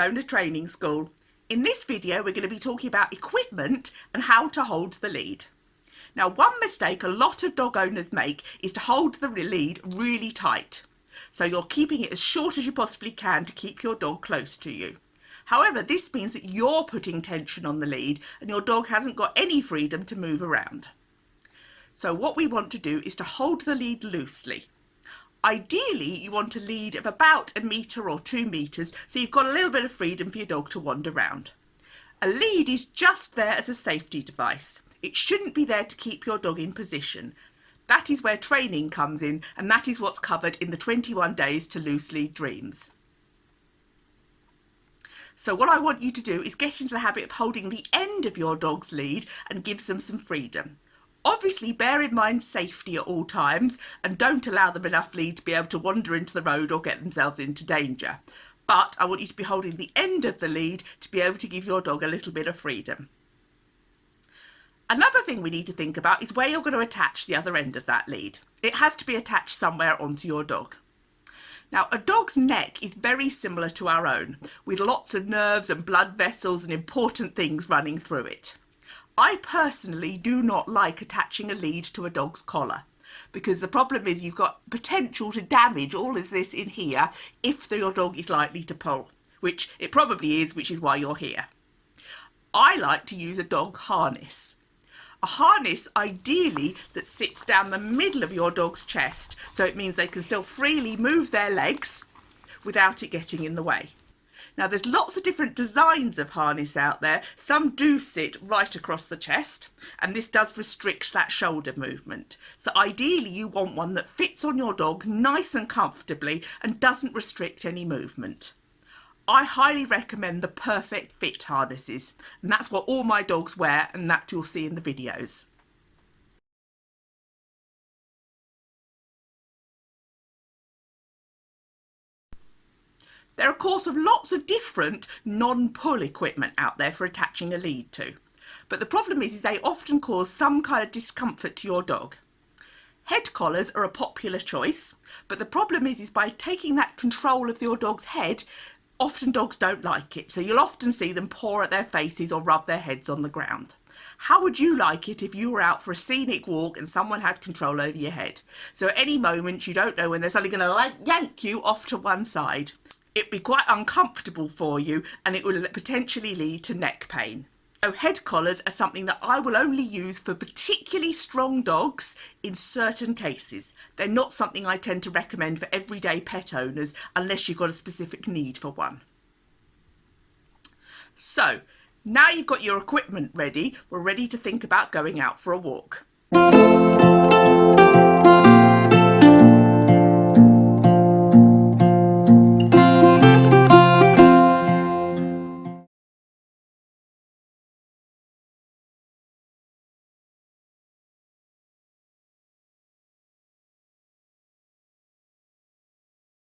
Owner Training School. In this video we're going to be talking about equipment and how to hold the lead. Now, one mistake a lot of dog owners make is to hold the lead really tight. So you're keeping it as short as you possibly can to keep your dog close to you. However, this means that you're putting tension on the lead and your dog hasn't got any freedom to move around. So what we want to do is to hold the lead loosely. Ideally, you want a lead of about 1 metre or 2 metres, so you've got a little bit of freedom for your dog to wander around. A lead is just there as a safety device. It shouldn't be there to keep your dog in position. That is where training comes in, and that is what's covered in the 21 Days to Loose Lead Dreams. So what I want you to do is get into the habit of holding the end of your dog's lead and gives them some freedom. Obviously, bear in mind safety at all times and don't allow them enough lead to be able to wander into the road or get themselves into danger. But I want you to be holding the end of the lead to be able to give your dog a little bit of freedom. Another thing we need to think about is where you're going to attach the other end of that lead. It has to be attached somewhere onto your dog. Now, a dog's neck is very similar to our own, with lots of nerves and blood vessels and important things running through it. I personally do not like attaching a lead to a dog's collar because the problem is you've got potential to damage all of this in here if your dog is likely to pull, which it probably is, which is why you're here. I like to use a dog harness. A harness ideally that sits down the middle of your dog's chest, so it means they can still freely move their legs without it getting in the way. Now, there's lots of different designs of harness out there. Some do sit right across the chest, and this does restrict that shoulder movement. So ideally you want one that fits on your dog nice and comfortably and doesn't restrict any movement. I highly recommend the Perfect Fit harnesses, and that's what all my dogs wear, and that you'll see in the videos. There are, of course, lots of different non-pull equipment out there for attaching a lead to. But the problem is they often cause some kind of discomfort to your dog. Head collars are a popular choice, but the problem is by taking that control of your dog's head, often dogs don't like it. So you'll often see them paw at their faces or rub their heads on the ground. How would you like it if you were out for a scenic walk and someone had control over your head? So at any moment, you don't know when they're suddenly going to yank you off to one side. It'd be quite uncomfortable for you and it will potentially lead to neck pain. So head collars are something that I will only use for particularly strong dogs in certain cases. They're not something I tend to recommend for everyday pet owners unless you've got a specific need for one. So now you've got your equipment ready, we're ready to think about going out for a walk.